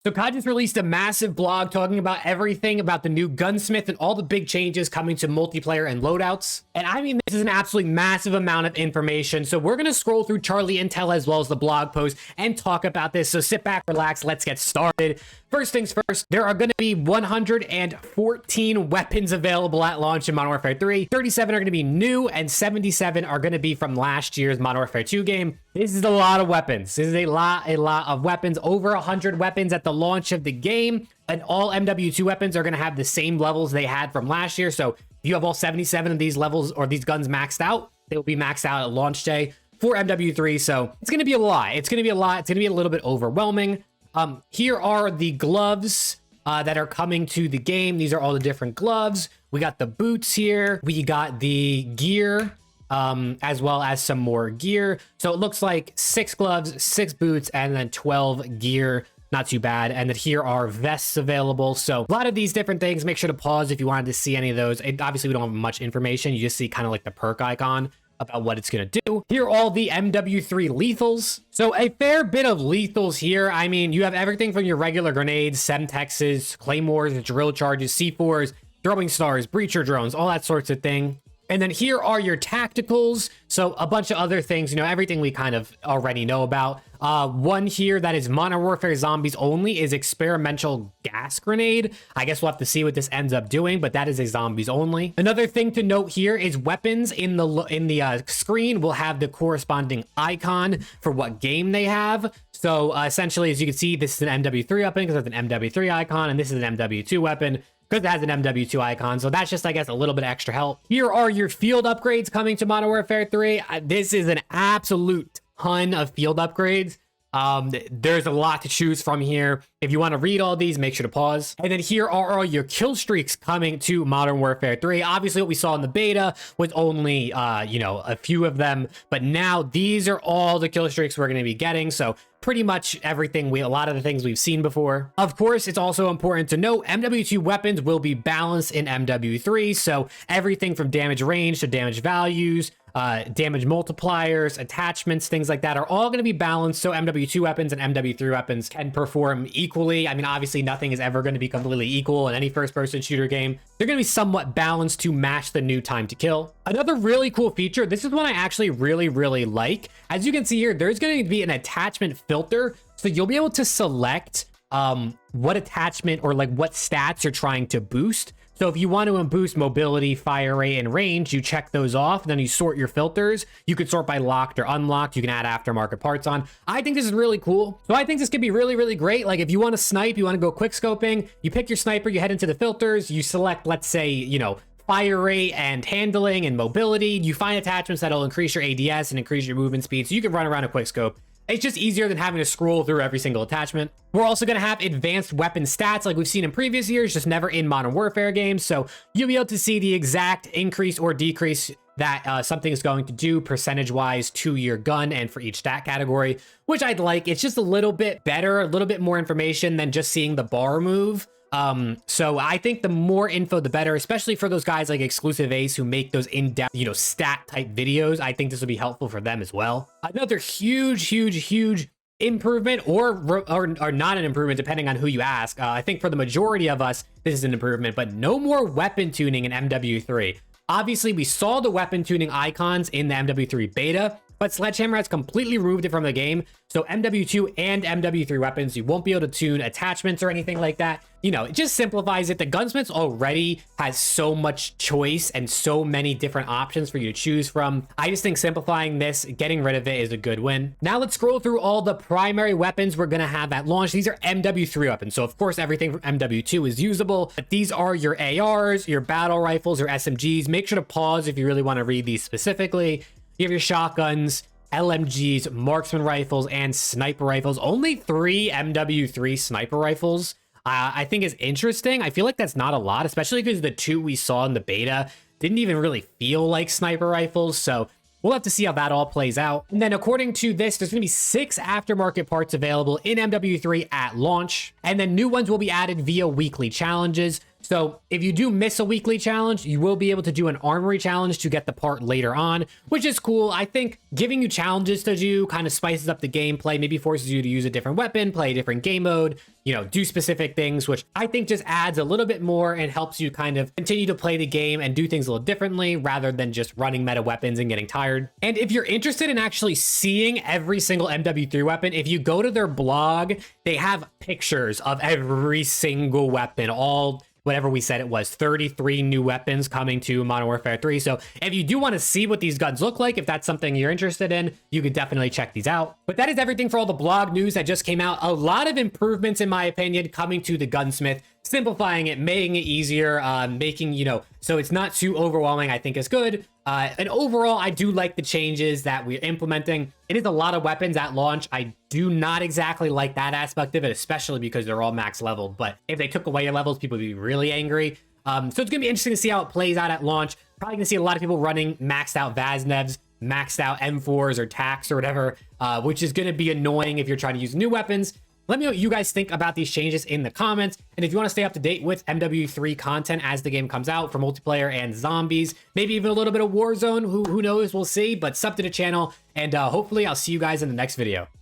So COD just released a massive blog talking about everything about the new gunsmith and all the big changes coming to multiplayer and loadouts. And I mean, this is an absolutely massive amount of information. So we're going to scroll through Charlie Intel as well as the blog post and talk about this. So sit back, relax, let's get started. First things first, there are going to be 114 weapons available at launch in Modern Warfare 3. 37 are going to be new and 77 are going to be from last year's Modern Warfare 2 game. This is a lot of weapons. This is a lot of weapons. Over 100 weapons at the launch of the game. And all MW2 weapons are going to have the same levels they had from last year. So if you have all 77 of these levels or these guns maxed out, they will be maxed out at launch day for MW3. So it's going to be a lot. It's going to be a lot. It's going to be a little bit overwhelming. Here are the gloves that are coming to the game. These are all the different gloves. We got the boots here. We got the gear, as well as some more gear. So it looks like 6 gloves, 6 boots, and then 12 gear. Not too bad. And then here are vests available. So a lot of these different things. Make sure to pause if you wanted to see any of those. Obviously, we don't have much information. You just see kind of like the perk icon about what it's going to do. Here are all the MW3 lethals. So a fair bit of lethals here. I mean, you have everything from your regular grenades, Semtexes, claymores, drill charges, C4s, throwing stars, breacher drones, all that sorts of thing. And then here are your tacticals. So a bunch of other things, you know, everything we kind of already know about. One here that is Modern Warfare Zombies only is experimental gas grenade. I guess we'll have to see what this ends up doing, but that is a zombies only. Another thing to note here is weapons in the screen will have the corresponding icon for what game they have. So essentially, as you can see, this is an MW3 weapon because it's an MW3 icon, and this is an MW2 weapon because it has an MW2 icon. So that's just, I guess, a little bit extra help. Here are your field upgrades coming to Modern Warfare 3. This is an absolute ton of field upgrades. There's a lot to choose from here. If you want to read all these, make sure to pause. And then here are all your kill streaks coming to Modern Warfare 3. Obviously, what we saw in the beta was only, a few of them. But now these are all the kill streaks we're going to be getting. So pretty much everything, a lot of the things we've seen before. Of course, it's also important to note MW2 weapons will be balanced in MW3. So everything from damage range to damage values, damage multipliers, attachments, things like that are all going to be balanced. So MW2 weapons and MW3 weapons can perform equally. I mean, obviously nothing is ever going to be completely equal in any first-person shooter game. They're going to be somewhat balanced to match the new time to kill. Another really cool feature, this is one I actually really like. As you can see here, there's going to be an attachment filter. So you'll be able to select what attachment or like what stats you're trying to boost. So if you want to boost mobility, fire rate, and range, you check those off, and then you sort your filters. You could sort by locked or unlocked. You can add aftermarket parts on. I think this is really cool. So I think this could be really great. Like if you want to snipe, you want to go quick scoping, you pick your sniper, you head into the filters, you select, let's say, fire rate and handling and mobility. You find attachments that'll increase your ADS and increase your movement speed, so you can run around a quick scope. It's just easier than having to scroll through every single attachment. We're also going to have advanced weapon stats like we've seen in previous years, just never in Modern Warfare games. So you'll be able to see the exact increase or decrease that something is going to do percentage-wise to your gun and for each stat category, which I'd like. It's just a little bit better, a little bit more information than just seeing the bar move. So I think the more info, the better, especially for those guys like Exclusive Ace who make those in-depth, stat type videos. I think this will be helpful for them as well. Another huge improvement or not an improvement, depending on who you ask. I think for the majority of us, this is an improvement, but no more weapon tuning in MW3. Obviously, we saw the weapon tuning icons in the MW3 beta, but Sledgehammer has completely removed it from the game. So MW2 and MW3 weapons, you won't be able to tune attachments or anything like that. It just simplifies it. The gunsmiths already has so much choice and so many different options for you to choose from. I just think simplifying this, getting rid of it is a good win. Now let's scroll through all the primary weapons we're going to have at launch. These are MW3 weapons. So of course, everything from MW2 is usable, but these are your ARs, your battle rifles, your SMGs. Make sure to pause if you really want to read these specifically. You have your shotguns, LMGs, marksman rifles, and sniper rifles. Only 3 MW3 sniper rifles. I think is interesting. I feel like that's not a lot, especially because the 2 we saw in the beta didn't even really feel like sniper rifles. So we'll have to see how that all plays out. And then according to this, there's going to be 6 aftermarket parts available in MW3 at launch. And then new ones will be added via weekly challenges. So if you do miss a weekly challenge, you will be able to do an armory challenge to get the part later on, which is cool. I think giving you challenges to do kind of spices up the gameplay, maybe forces you to use a different weapon, play a different game mode, you know, do specific things, which I think just adds a little bit more and helps you kind of continue to play the game and do things a little differently rather than just running meta weapons and getting tired. And if you're interested in actually seeing every single MW3 weapon, if you go to their blog, they have pictures of every single weapon, all whatever we said it was, 33 new weapons coming to Modern Warfare 3. So if you do want to see what these guns look like, if that's something you're interested in, you could definitely check these out. But that is everything for all the blog news that just came out. A lot of improvements, in my opinion, coming to the gunsmith, simplifying it, making it easier, making, you know, so it's not too overwhelming, I think is good. And overall, I do like the changes that we're implementing. It is a lot of weapons at launch. I do not exactly like that aspect of it, especially because they're all max leveled. But if they took away your levels, people would be really angry. So it's going to be interesting to see how it plays out at launch. Probably going to see a lot of people running maxed out VASNEVs, maxed out M4s or TACs or whatever, which is going to be annoying if you're trying to use new weapons. Let me know what you guys think about these changes in the comments. And if you want to stay up to date with MW3 content as the game comes out for multiplayer and zombies, maybe even a little bit of Warzone, who knows, we'll see. But sub to the channel, and hopefully I'll see you guys in the next video.